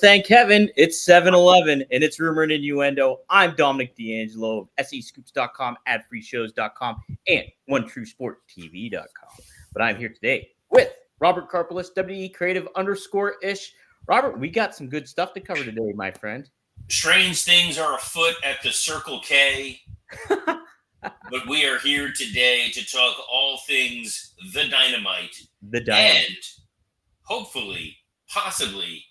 thank heaven, it's 7-Eleven, and it's Rumor and Innuendo. I'm Dominic D'Angelo of SEScoops.com, adfreeshows.com, and OneTrueSportTV.com. But I'm here today with Robert Karpelis, WE Creative _ish. Robert, we got some good stuff to cover today, my friend. Strange things are afoot at the Circle K, but we are here today to talk all things the Dynamite. And hopefully, possibly,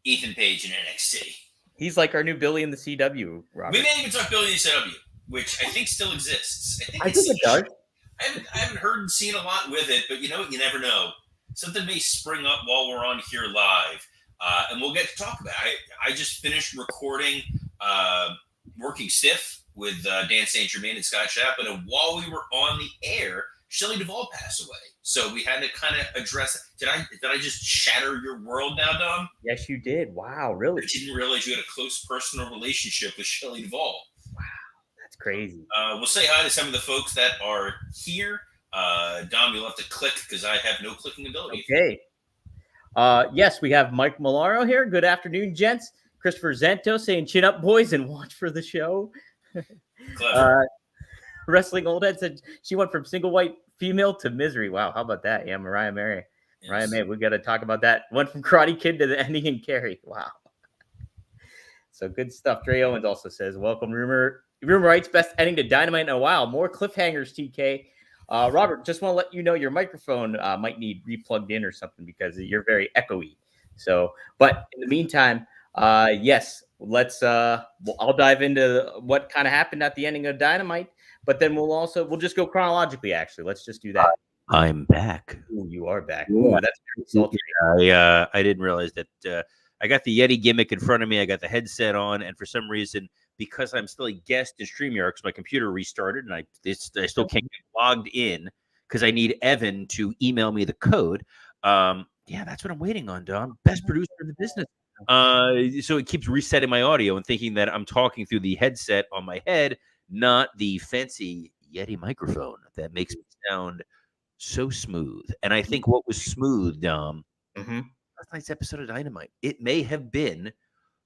Ethan Page in NXT. He's like our new Billy in the CW, Robert. We may even talk Billy in the CW, which I think still exists. I think it does. I haven't heard and seen a lot with it, but you know what? You never know. Something may spring up while we're on here live, and we'll get to talk about it. I just finished recording Working Stiff with Dan St. Germain and Scott Chaplin, and while we were on the air, Shelley Duvall passed away. So we had to kind of address it. Did I just shatter your world now, Dom? Yes, you did. Wow, really? I didn't realize you had a close personal relationship with Shelley Duvall. Wow, that's crazy. We'll say hi to some of the folks that are here. Dom, you'll have to click because I have no clicking ability. Okay. Yes, we have Mike Malaro here. Good afternoon, gents. Christopher Zento saying chin up, boys, and watch for the show. Clever. Wrestling Old Head said she went from single white female to misery. Wow, how about that? Yeah, Mariah Mary. Yes. Mariah May, we got to talk about that. Went from Karate Kid to the ending in Carrie. Wow. So good stuff. Dre Owens also says, welcome, Rumor Rights, best ending to Dynamite in a while. More cliffhangers, TK. Robert, just want to let you know your microphone might need replugged in or something because you're very echoey. So, but in the meantime, yes, let's I'll dive into what kind of happened at the ending of Dynamite, but then we'll just go chronologically. Actually, let's just do that. I'm back. Ooh, you are back. Ooh, that's very sultry. I didn't realize that I got the Yeti gimmick in front of me. I got the headset on, and for some reason, because I'm still a guest in StreamYard, because my computer restarted, and I still can't get logged in because I need Evan to email me the code. Yeah, that's what I'm waiting on, Dom. Best producer in the business. So it keeps resetting my audio and thinking that I'm talking through the headset on my head, not the fancy Yeti microphone that makes me sound so smooth. And I think what was smooth, Dom, last night's episode of Dynamite, it may have been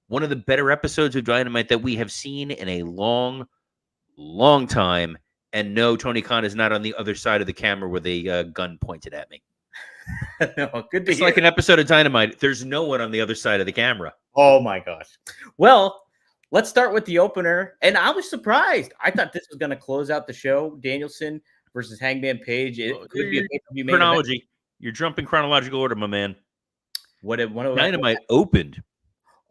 one of the better episodes of Dynamite that we have seen in a long, long time. And no, Tony Khan is not on the other side of the camera with a gun pointed at me. No, good to it's hear. Like an episode of Dynamite. There's no one on the other side of the camera. Oh my gosh. Well, let's start with the opener. And I was surprised. I thought this was going to close out the show. Danielson versus Hangman Page. It could be a chronology. Event. You're jumping chronological order, my man. What Dynamite opened.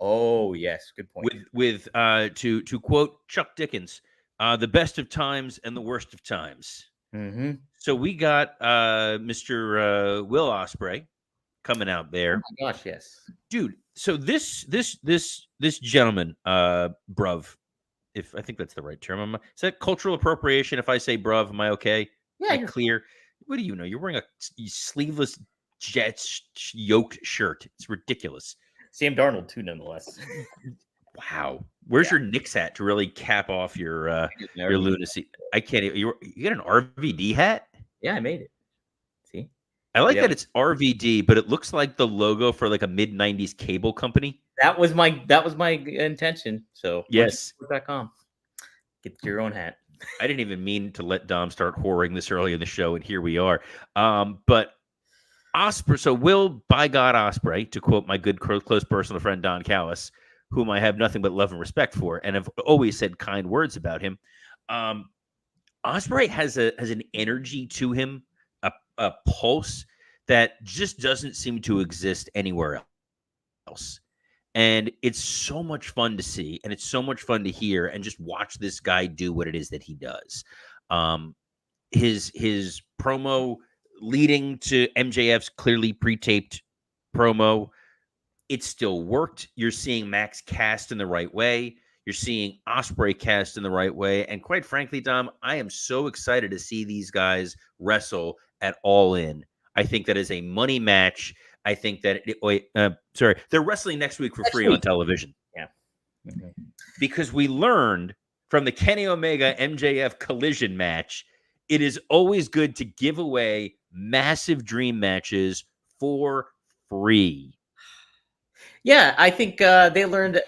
Oh yes, good point. With to quote Chuck Dickens, the best of times and the worst of times. Mm-hmm. So we got Mr. Will Ospreay coming out there. Oh my gosh, yes, dude. So this gentleman, bruv, if I think that's the right term. Is that cultural appropriation? If I say bruv, am I okay? Yeah, you're clear. What do you know? You're wearing a sleeveless Jets yoked shirt. It's ridiculous. Sam Darnold too, nonetheless. Wow. Where's your Knicks hat to really cap off your lunacy? I can't even. You got an RVD hat? Yeah, I made it. See? I like that it's RVD, but it looks like the logo for like a mid-90s cable company. That was my intention. So yes. .com. Get your own hat. I didn't even mean to let Dom start whoring this early in the show, and here we are. But Ospreay, so Will by God Ospreay, to quote my good close personal friend Don Callis, whom I have nothing but love and respect for, and have always said kind words about him. Ospreay has an energy to him, a pulse that just doesn't seem to exist anywhere else. And it's so much fun to see, and it's so much fun to hear, and just watch this guy do what it is that he does. His promo leading to MJF's clearly pre-taped promo, it still worked. You're seeing Max cast in the right way. You're seeing Ospreay cast in the right way. And quite frankly, Dom, I am so excited to see these guys wrestle at All In. I think that is a money match. I think that they're wrestling next week for free on television. Yeah. Mm-hmm. Because we learned from the Kenny Omega MJF collision match, it is always good to give away massive dream matches for free. Yeah, I think they learned.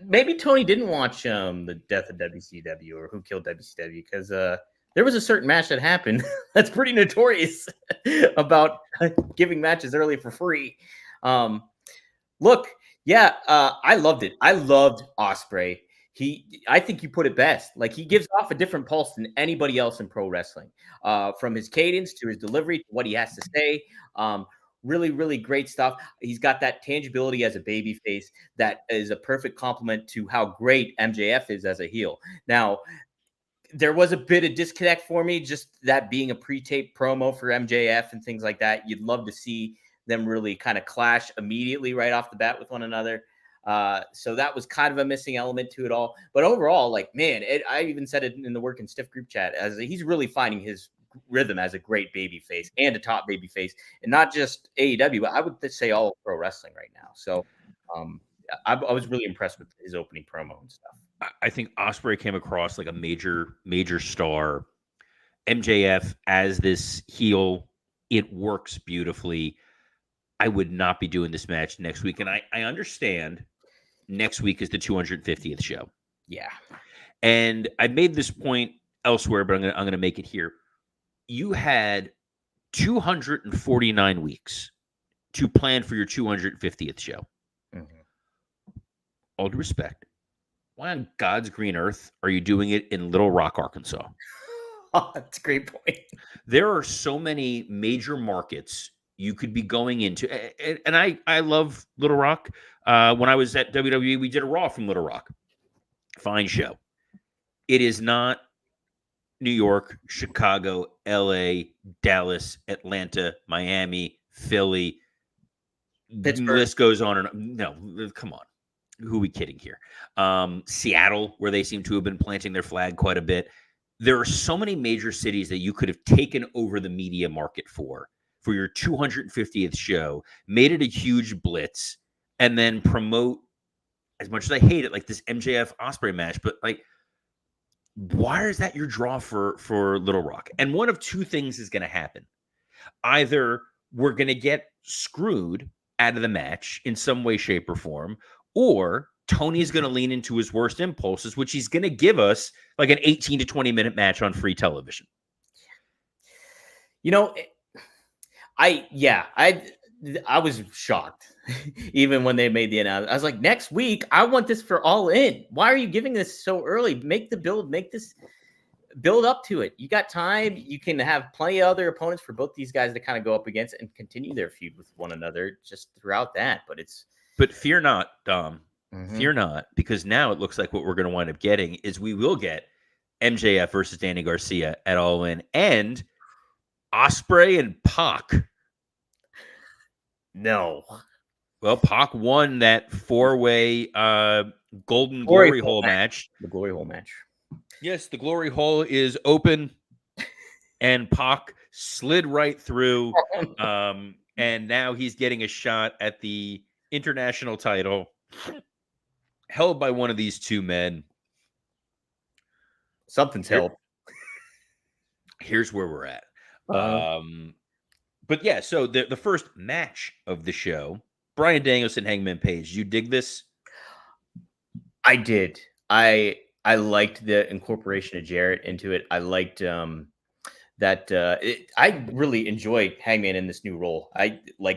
Maybe Tony didn't watch the death of WCW or Who Killed WCW because there was a certain match that happened that's pretty notorious about giving matches early for free. Look, yeah, I loved it. I loved Ospreay. I think you put it best. Like he gives off a different pulse than anybody else in pro wrestling. From his cadence to his delivery to what he has to say. Really, really great stuff. He's got that tangibility as a baby face that is a perfect complement to how great MJF is as a heel. Now, there was a bit of disconnect for me, just that being a pre-taped promo for MJF and things like that. You'd love to see them really kind of clash immediately right off the bat with one another. So that was kind of a missing element to it all. But overall, like, man, I even said it in the Work and Stiff group chat, as he's really finding his rhythm as a great baby face and a top baby face, and not just AEW, but I would say all pro wrestling right now. So I was really impressed with his opening promo and stuff. I think Ospreay came across like a major star. MJF as this heel, it works beautifully. I would not be doing this match next week, and I understand next week is the 250th show. Yeah, and I made this point elsewhere, but I'm gonna make it here. You had 249 weeks to plan for your 250th show. Mm-hmm. All due respect, why on God's green earth are you doing it in Little Rock, Arkansas? Oh, that's a great point. There are so many major markets you could be going into. And I love Little Rock. When I was at WWE, we did a Raw from Little Rock. Fine show. It is not New York, Chicago, LA, Dallas, Atlanta, Miami, Philly. Pittsburgh. The list goes on. And no, come on. Who are we kidding here? Seattle, where they seem to have been planting their flag quite a bit. There are so many major cities that you could have taken over the media market for your 250th show, made it a huge blitz, and then promote, as much as I hate it, like this MJF Ospreay match, but like, why is that your draw for Little Rock? And one of two things is going to happen. Either we're going to get screwed out of the match in some way, shape, or form, or Tony's going to lean into his worst impulses, which he's going to give us like an 18 to 20 minute match on free television. You know, I was shocked even when they made the announcement. I was like, next week, I want this for All In. Why are you giving this so early? Make this build up to it. You got time. You can have plenty of other opponents for both these guys to kind of go up against and continue their feud with one another just throughout that. But fear not, Dom. Mm-hmm. Fear not, because now it looks like what we're going to wind up getting is we will get MJF versus Danny Garcia at All In, and Ospreay and Pac. No. Well, Pac won that 4-way Golden Glory Hole match. The Glory Hole match. Yes, the Glory Hole is open, and Pac slid right through, and now he's getting a shot at the international title held by one of these two men. Something's held. Here's where we're at. But yeah, so the first match of the show, Bryan Danielson, Hangman Page. You dig this? I did. I liked the incorporation of Jarrett into it. I liked I really enjoyed Hangman in this new role.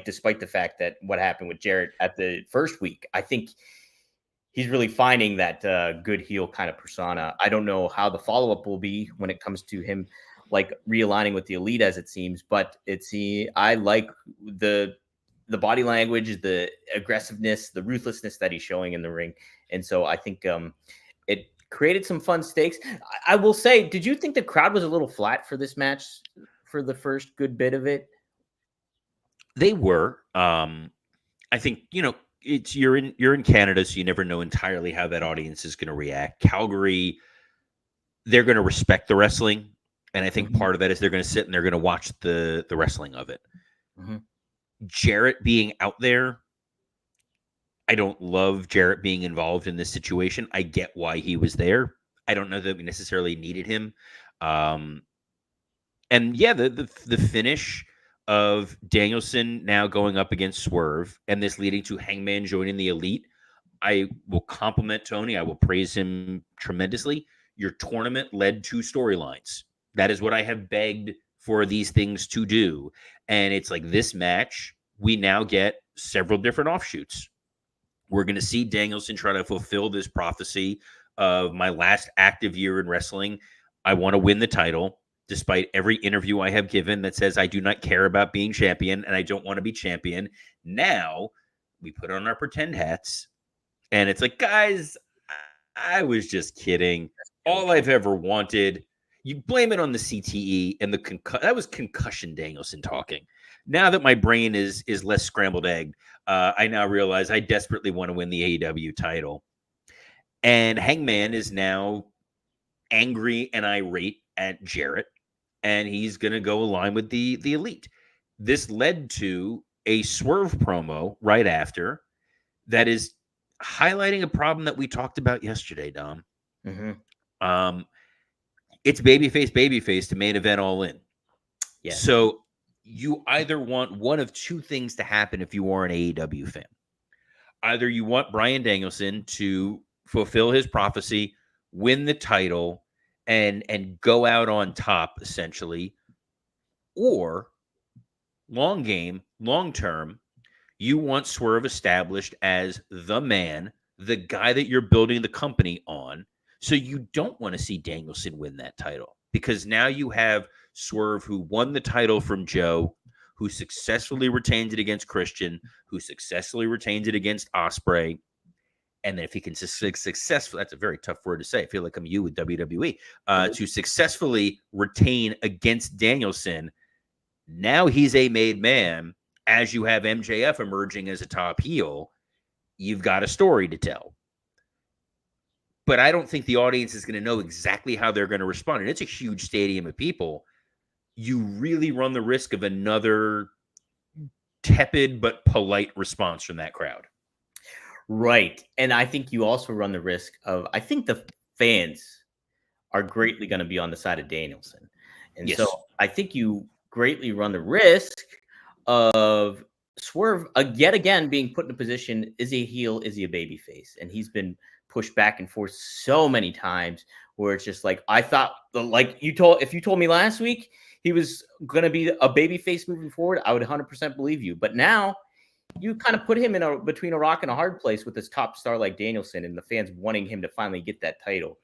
Despite the fact that what happened with Jarrett at the first week, I think he's really finding that good heel kind of persona. I don't know how the follow-up will be when it comes to him like realigning with the Elite, as it seems, but I like the body language, the aggressiveness, the ruthlessness that he's showing in the ring. And so I think it created some fun stakes. I will say, did you think the crowd was a little flat for this match for the first good bit of it? They were. I think, you're in Canada, so you never know entirely how that audience is going to react. Calgary, they're going to respect the wrestling. And I think part of that is they're going to sit and they're going to watch the wrestling of it. Mm-hmm. Jarrett being out there, I don't love Jarrett being involved in this situation. I get why he was there. I don't know that we necessarily needed him. And yeah, the finish, of Danielson now going up against Swerve and this leading to Hangman joining the Elite, I will compliment Tony. I will praise him tremendously. Your tournament led to storylines. That is what I have begged for these things to do. And it's like this match, we now get several different offshoots. We're going to see Danielson try to fulfill this prophecy of my last active year in wrestling. I want to win the title, despite every interview I have given that says I do not care about being champion and I don't want to be champion. Now we put on our pretend hats and it's like, guys, I was just kidding. All I've ever wanted, you blame it on the CTE and that was concussion Danielson talking. Now that my brain is less scrambled egg, I now realize I desperately want to win the AEW title. And Hangman is now angry and irate at Jarrett, and he's going to go align with the Elite. This led to a Swerve promo right after that is highlighting a problem that we talked about yesterday, Dom. Mm-hmm. It's babyface to main event All In. Yeah. So you either want one of two things to happen if you are an AEW fan. Either you want Bryan Danielson to fulfill his prophecy, win the title, and go out on top, essentially, or long game, long term, you want Swerve established as the man, the guy that you're building the company on. So you don't want to see Danielson win that title because now you have Swerve who won the title from Joe, who successfully retained it against Christian, who successfully retained it against Ospreay. And then if he can successfully, that's a very tough word to say. I feel like I'm you with WWE, to successfully retain against Danielson. Now he's a made man. As you have MJF emerging as a top heel, you've got a story to tell. But I don't think the audience is going to know exactly how they're going to respond. And it's a huge stadium of people. You really run the risk of another tepid but polite response from that crowd. Right. And I think you also run the risk of, I think the fans are greatly going to be on the side of Danielson. And Yes. so I think you greatly run the risk of Swerve yet again being put in a position, is he a heel, is he a babyface? And he's been pushed back and forth so many times where it's just like, I thought, like if you told me last week he was going to be a babyface moving forward, I would 100% believe you. But now you kind of put him in between a rock and a hard place with this top star like Danielson and the fans wanting him to finally get that title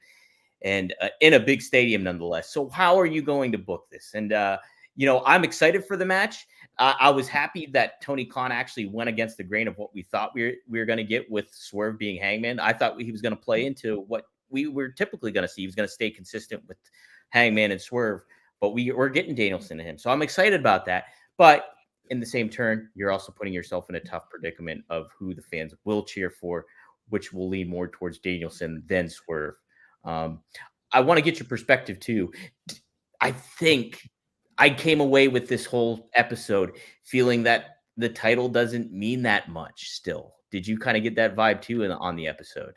and in a big stadium nonetheless. So how are you going to book this? And, I'm excited for the match. I was happy that Tony Khan actually went against the grain of what we thought we were going to get with Swerve being Hangman. I thought he was going to play into what we were typically going to see. He was going to stay consistent with Hangman and Swerve, but we're getting Danielson to him. So I'm excited about that. But in the same turn, you're also putting yourself in a tough predicament of who the fans will cheer for, which will lean more towards Danielson than Swerve. I want to get your perspective too. I think I came away with this whole episode feeling that the title doesn't mean that much still. Did you kind of get that vibe too on the episode?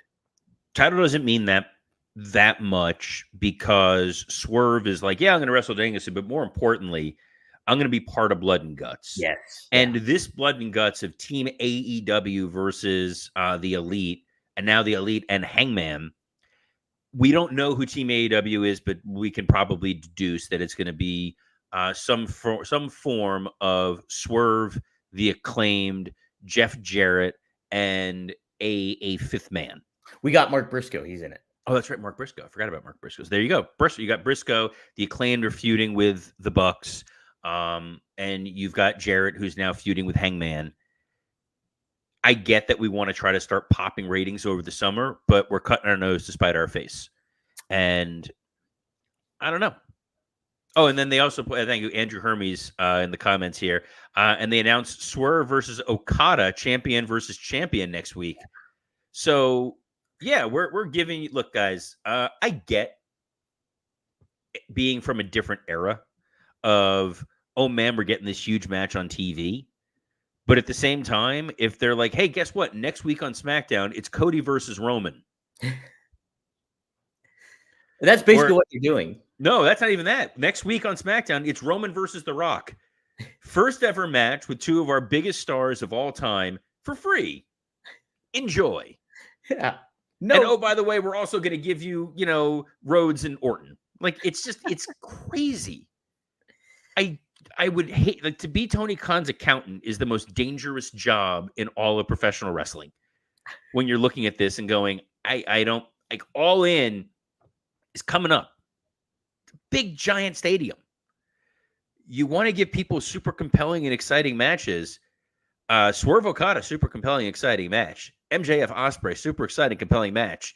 Title doesn't mean that much because Swerve is like, yeah, I'm going to wrestle Danielson, but more importantly, I'm going to be part of Blood and Guts. Yes. And this Blood and Guts of Team AEW versus the Elite, and now the Elite and Hangman, we don't know who Team AEW is, but we can probably deduce that it's going to be some form of Swerve, the Acclaimed, Jeff Jarrett, and a fifth man. We got Mark Briscoe. He's in it. Oh, that's right, Mark Briscoe. I forgot about Mark Briscoe. So there you go. You got Briscoe. The Acclaimed are feuding with the Bucks. And you've got Jarrett, who's now feuding with Hangman. I get that we want to try to start popping ratings over the summer, but we're cutting our nose to spite our face. And I don't know. Oh, and then they also put, thank you, Andrew Hermes, in the comments here. And they announced Swerve versus Okada, champion versus champion next week. So, yeah, we're giving you, look, guys, I get being from a different era of, oh, man, we're getting this huge match on TV. But at the same time, if they're like, hey, guess what? Next week on SmackDown, it's Cody versus Roman. That's basically what you're doing. No, that's not even that. Next week on SmackDown, it's Roman versus The Rock. First ever match with two of our biggest stars of all time for free. Enjoy. Yeah. No. And oh, by the way, we're also going to give you, Rhodes and Orton. Like, it's crazy. I would hate, like, to be Tony Khan's accountant is the most dangerous job in all of professional wrestling. When you're looking at this and going, I don't, like, All In is coming up. Big, giant stadium. You want to give people super compelling and exciting matches. Swerve Okada, super compelling, exciting match. MJF Ospreay, super exciting, compelling match.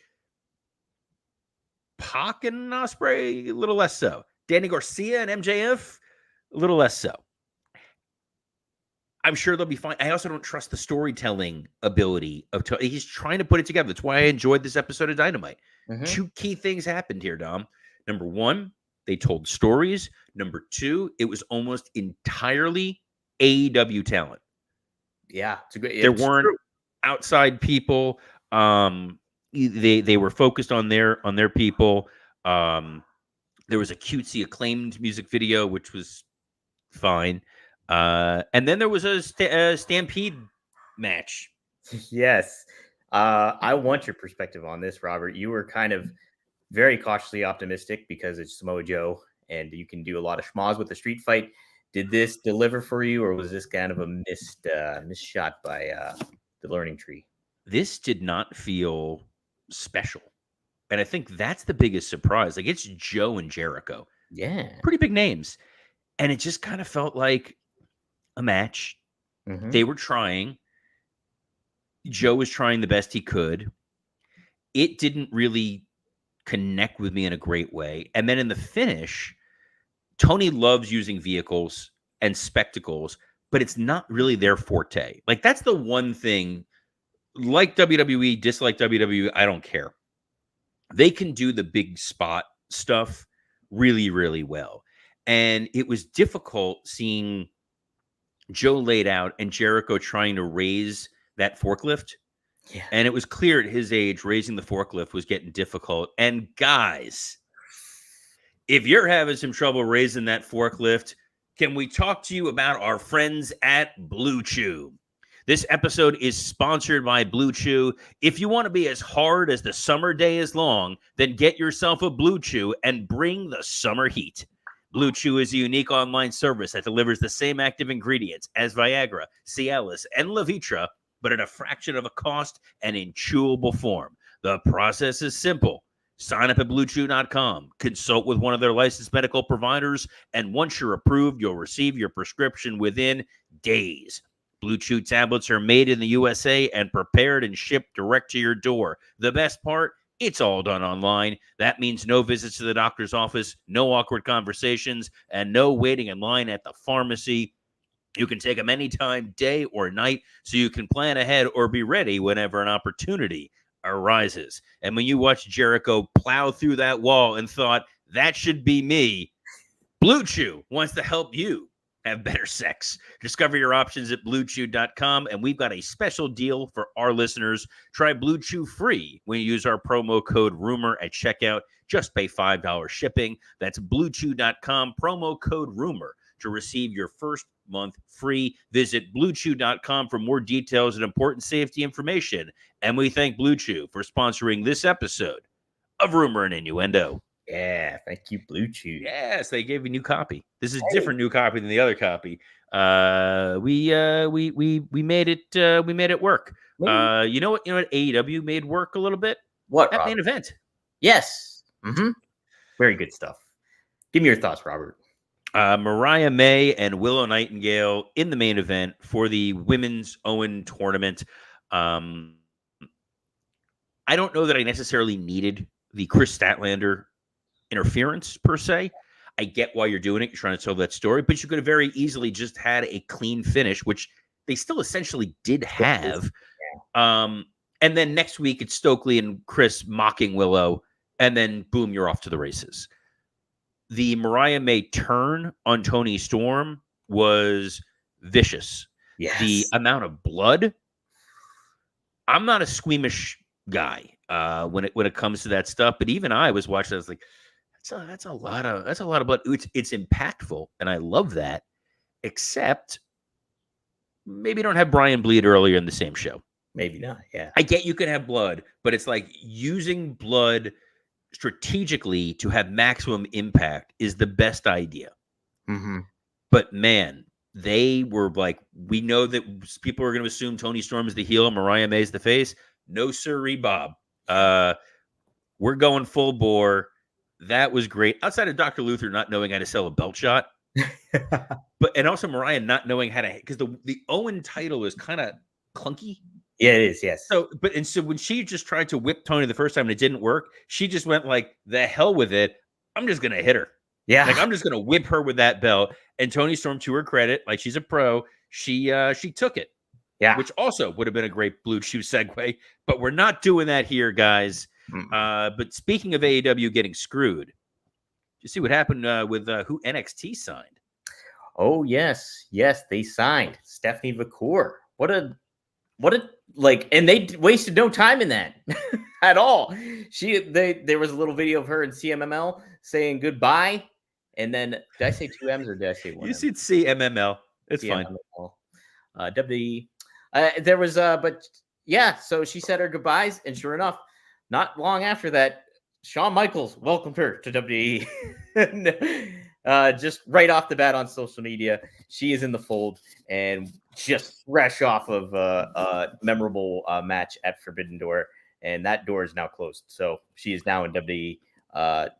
Pac and Ospreay, a little less so. Danny Garcia and MJF, a little less so. I'm sure they'll be fine. I also don't trust the storytelling ability of Tony. He's trying to put it together. That's why I enjoyed this episode of Dynamite. Mm-hmm. Two key things happened here, Dom. Number one, they told stories. Number two, it was almost entirely AEW talent. Yeah, there weren't outside people. They were focused on their people. There was a cutesy acclaimed music video, which was fine. And then there was a Stampede match. Yes. I want your perspective on this, Robert. You were kind of very cautiously optimistic because it's Samoa Joe and you can do a lot of schmoz with the street fight. Did this deliver for you, or was this kind of a missed shot by the learning tree? This did not feel special. And I think that's the biggest surprise. Like, it's Joe and Jericho. Yeah. Pretty big names. And it just kind of felt like a match. Mm-hmm. They were trying. Joe was trying the best he could. It didn't really connect with me in a great way. And then in the finish, Tony loves using vehicles and spectacles, but it's not really their forte. Like, that's the one thing. Like WWE, dislike WWE, I don't care. They can do the big spot stuff really, really well. And it was difficult seeing Joe laid out and Jericho trying to raise that forklift. Yeah. And it was clear at his age, raising the forklift was getting difficult. And guys, if you're having some trouble raising that forklift, can we talk to you about our friends at Blue Chew? This episode is sponsored by Blue Chew. If you want to be as hard as the summer day is long, then get yourself a Blue Chew and bring the summer heat. Blue Chew is a unique online service that delivers the same active ingredients as Viagra, Cialis, and Levitra, but at a fraction of a cost and in chewable form. The process is simple. Sign up at BlueChew.com, consult with one of their licensed medical providers, and once you're approved, you'll receive your prescription within days. Blue Chew tablets are made in the USA and prepared and shipped direct to your door. The best part? It's all done online. That means no visits to the doctor's office, no awkward conversations, and no waiting in line at the pharmacy. You can take them anytime, day or night, so you can plan ahead or be ready whenever an opportunity arises. And when you watch Jericho plow through that wall and thought, that should be me, Blue Chew wants to help you have better sex. Discover your options at BlueChew.com, and we've got a special deal for our listeners. Try Blue Chew free when you use our promo code RUMOR at checkout. Just pay $5 shipping. That's BlueChew.com, promo code RUMOR to receive your first month free. Visit BlueChew.com for more details and important safety information. And we thank Blue Chew for sponsoring this episode of Rumor and Innuendo. Yeah, thank you, Blue Chew. Yes, they gave a new copy. This is a different new copy than the other copy. We made it. We made it work. You know what? AEW made work a little bit. What? That main event? Yes. Mm-hmm. Very good stuff. Give me your thoughts, Robert. Mariah May and Willow Nightingale in the main event for the Women's Owen tournament. I don't know that I necessarily needed the Chris Statlander interference per se. I get why you're doing it. You're trying to tell that story, but you could have very easily just had a clean finish, which they still essentially did have. And then next week it's Stokely and Chris mocking Willow, and then boom, you're off to the races. The Mariah May turn on Toni Storm was vicious. Yes. The amount of blood. I'm not a squeamish guy when it comes to that stuff, but even I was watching. I was like, that's a lot of blood. It's impactful, and I love that. except maybe don't have Brian bleed earlier in the same show. Maybe not. Yeah. I get you can have blood, but it's like using blood strategically to have maximum impact is the best idea. Mm-hmm. But man, they were like, we know that people are going to assume Toni Storm is the heel and Mariah May is the face. No, sirree, Bob. We're going full bore. That was great. Outside of Dr. Luther not knowing how to sell a belt shot, and also Mariah not knowing how to, because the Owen title is kind of clunky. Yeah, it is. Yes. So when she just tried to whip Toni the first time and it didn't work, she just went like, the hell with it. I'm just gonna hit her. Yeah. Like I'm just gonna whip her with that belt. And Toni Storm, to her credit, like she's a pro, she took it. Yeah. Which also would have been a great Blue Chew segue, but we're not doing that here, guys. But speaking of AEW getting screwed, you see what happened with who NXT signed? Oh yes, they signed Stephanie McCool. What a like, and they wasted no time in that at all. There was a little video of her in CMML saying goodbye, and then did I say 2 M's or did I say 1 M? You said CMML. It's fine. WWE. There was but yeah, so she said her goodbyes, and sure enough, not long after that, Shawn Michaels welcomed her to WWE. Just right off the bat on social media, she is in the fold and just fresh off of a memorable match at Forbidden Door, and that door is now closed. So she is now in WWE.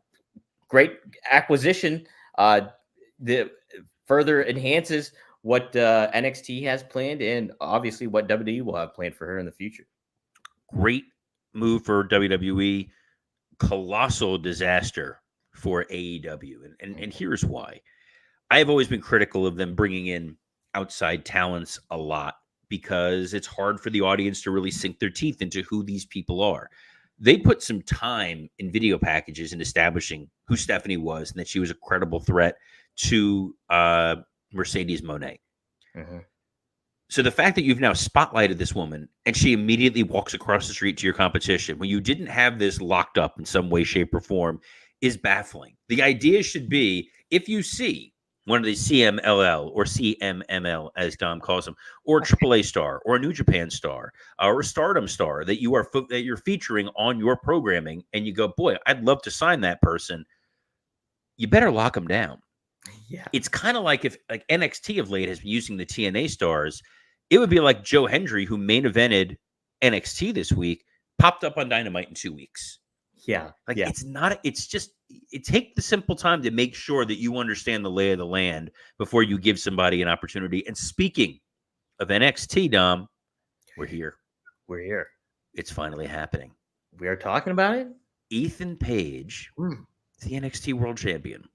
Great acquisition. The further enhances what NXT has planned, and obviously what WWE will have planned for her in the future. Great move for WWE. Colossal disaster for AEW. And here's why. I have always been critical of them bringing in outside talents a lot because it's hard for the audience to really sink their teeth into who these people are. They put some time in video packages in establishing who Stephanie was and that she was a credible threat to Mercedes Moné. Mm-hmm. So the fact that you've now spotlighted this woman and she immediately walks across the street to your competition when you didn't have this locked up in some way, shape, or form is baffling. The idea should be, if you see one of the CMLL or CMML, as Dom calls them, or a AAA star, or a New Japan star, or a Stardom star that you're featuring on your programming, and you go, boy, I'd love to sign that person, you better lock them down. Yeah, it's kind of like if like NXT of late has been using the TNA stars. It would be like Joe Hendry, who main evented NXT this week, popped up on Dynamite in 2 weeks. Yeah. Like yeah. It take the simple time to make sure that you understand the lay of the land before you give somebody an opportunity. And speaking of NXT, Dom, we're here. We're here. It's finally happening. We are talking about it. Ethan Page, the NXT World Champion.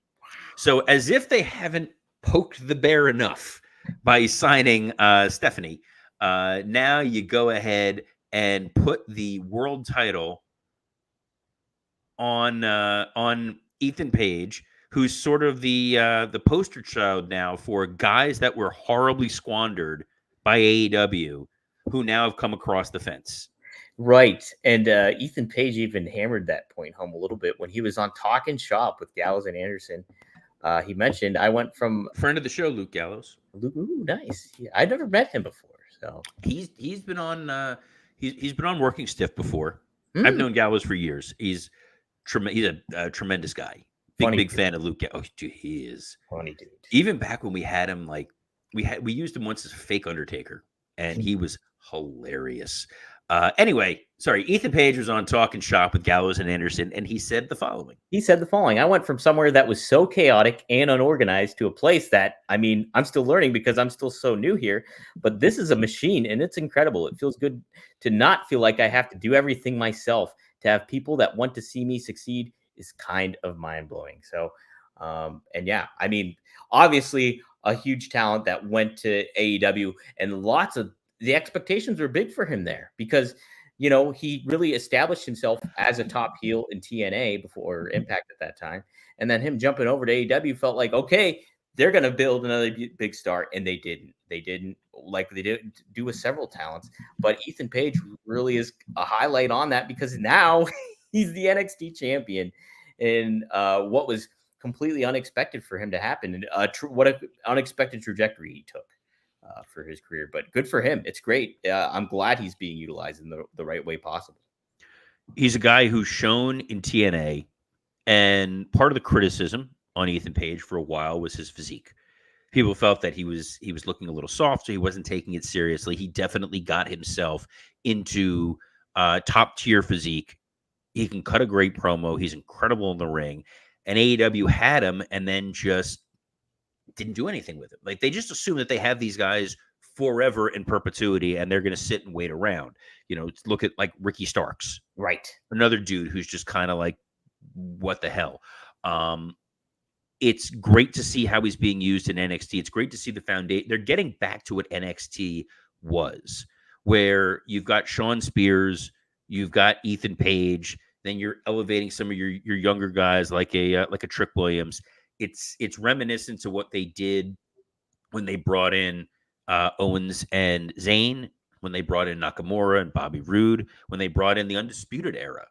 So as if they haven't poked the bear enough by signing Stephanie, now you go ahead and put the world title on Ethan Page, who's sort of the poster child now for guys that were horribly squandered by AEW, who now have come across the fence. Right. And Ethan Page even hammered that point home a little bit when he was on Talking Shop with Gallows and Anderson. He mentioned, I went from friend of the show, Luke Gallows. Ooh, nice. Yeah, I'd never met him before. So he's been on he's been on Working Stiff before. I've known Gallows for years. He's a tremendous guy. Big fan of Luke. Oh, dude, he is funny dude. Even back when we had him, like we used him once as a fake Undertaker, and he was hilarious. Anyway, sorry. Ethan Page was on Talking Shop with Gallows and Anderson, and he said the following. I went from somewhere that was so chaotic and unorganized to a place that, I mean, I'm still learning because I'm still so new here, but this is a machine and it's incredible. It feels good to not feel like I have to do everything myself. To have people that want to see me succeed is kind of mind-blowing. So, and yeah, I mean, obviously a huge talent that went to AEW, and the expectations were big for him there because, you know, he really established himself as a top heel in TNA before Impact at that time. And then him jumping over to AEW felt like, okay, they're going to build another big star. And they didn't. They didn't, like they did do with several talents. But Ethan Page really is a highlight on that because now he's the NXT champion in what was completely unexpected for him to happen. And what an unexpected trajectory he took for his career. But good for him. It's great. I'm glad he's being utilized in the right way possible. He's a guy who's shown in TNA, and part of the criticism on Ethan Page for a while was his physique. People felt that he was looking a little soft, so he wasn't taking it seriously. He definitely got himself into top tier physique. He can cut a great promo. He's incredible in the ring. And AEW had him and then just didn't do anything with him. Like, they just assume that they have these guys forever in perpetuity and they're going to sit and wait around. You know, look at like Ricky Starks. Right. Another dude who's just kind of like, what the hell? It's great to see how he's being used in NXT. It's great to see the foundation. They're getting back to what NXT was, where you've got Sean Spears, you've got Ethan Page, then you're elevating some of your younger guys like a Trick Williams. It's reminiscent to what they did when they brought in Owens and Zayn, when they brought in Nakamura and Bobby Roode, when they brought in the Undisputed Era,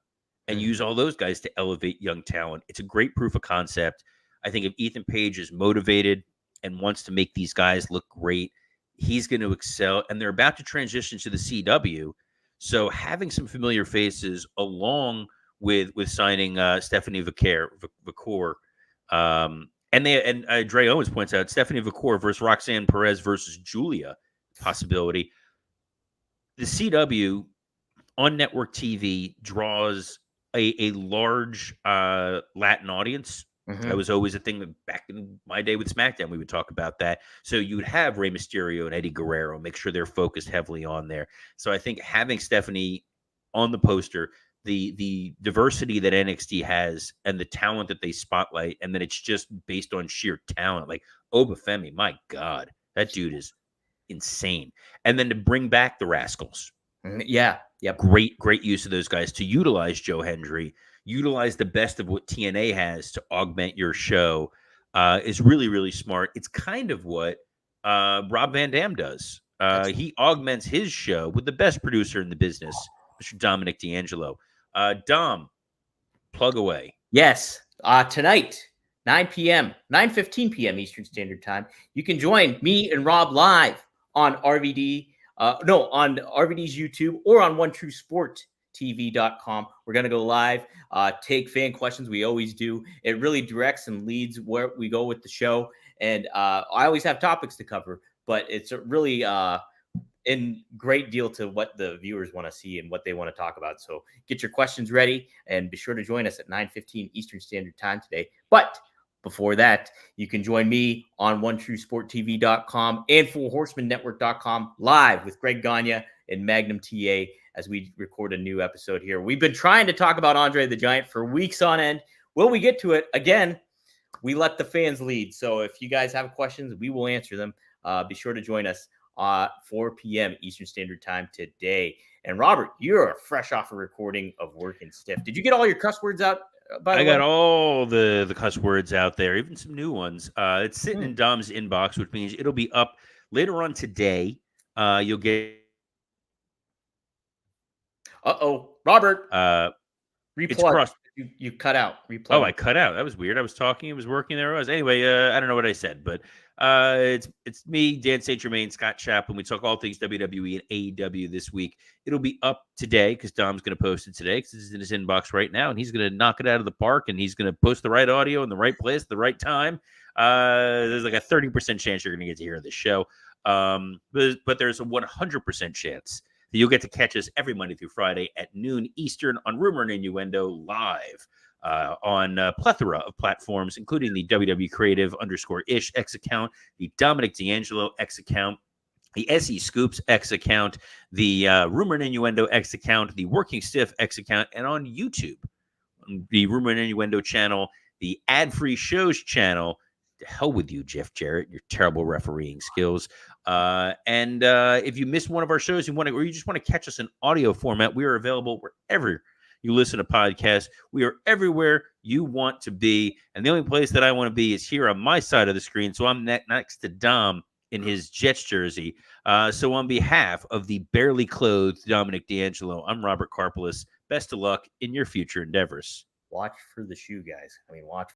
and use all those guys to elevate young talent. It's a great proof of concept. I think if Ethan Page is motivated and wants to make these guys look great, he's going to excel. And they're about to transition to the CW. So having some familiar faces along with signing Stephanie Vaquer, and Dre Owens points out Stephanie Vaquer versus Roxanne Perez versus Julia possibility. The CW on network TV draws a large Latin audience. Mm-hmm. That was always a thing that back in my day with SmackDown, we would talk about that. So you would have Rey Mysterio and Eddie Guerrero, make sure they're focused heavily on there. So I think having Stephanie on the poster, the diversity that NXT has and the talent that they spotlight, and then it's just based on sheer talent. Like Obafemi, my God, that dude is insane. And then to bring back the Rascals. Yeah. Yep. Great use of those guys to utilize Joe Hendry, utilize the best of what TNA has to augment your show is really, really smart. It's kind of what Rob Van Dam does. He augments his show with the best producer in the business, Mr. Dominic D'Angelo. Dom, plug away. Yes. Tonight, 9:15 p.m. Eastern Standard Time, you can join me and Rob live on RVD. On RVD's YouTube or on OneTrueSportTV.com. We're going to go live, take fan questions. We always do. It really directs and leads where we go with the show. And I always have topics to cover, but it's a really in great deal to what the viewers want to see and what they want to talk about. So get your questions ready and be sure to join us at 9:15 Eastern Standard Time today. But before that, you can join me on OneTrueSportTV.com and FullHorsemanNetwork.com live with Greg Gagne and Magnum TA as we record a new episode here. We've been trying to talk about Andre the Giant for weeks on end. Will we get to it? Again, we let the fans lead. So if you guys have questions, we will answer them. Be sure to join us 4 p.m. Eastern Standard Time today. And Robert, you're fresh off a recording of Working Stiff. Did you get all your cuss words out? I got all the cuss words out there, even some new ones. It's sitting in Dom's inbox, which means it'll be up later on today. You'll get. Robert. Replug. It's crossed. You cut out. Replug. Oh, I cut out. That was weird. I was talking. It was working. There I was. Anyway, I don't know what I said, but it's me, Dan St. Germain, Scott Chaplin. We talk all things WWE and AEW this week. It'll be up today because Dom's going to post it today because it's in his inbox right now, and he's going to knock it out of the park, and he's going to post the right audio in the right place at the right time. There's like a 30% chance you're going to get to hear this show, but there's a 100% chance that you'll get to catch us every Monday through Friday at noon Eastern on Rumor and Innuendo live on a plethora of platforms, including the WWE Creative _ish X account, the Dominic D'Angelo X account, the SE Scoops X account, the Rumor and Innuendo X account, the Working Stiff X account, and on YouTube, the Rumor and Innuendo channel, the Ad-Free Shows channel. To hell with you, Jeff Jarrett, your terrible refereeing skills. And if you missed one of our shows, or you just want to catch us in audio format, we are available wherever you listen to podcasts. We are everywhere you want to be. And the only place that I want to be is here on my side of the screen. So I'm next to Dom in his Jets jersey. So on behalf of the barely clothed Dominic D'Angelo, I'm Robert Karpelis. Best of luck in your future endeavors. Watch for the shoe, guys. Watch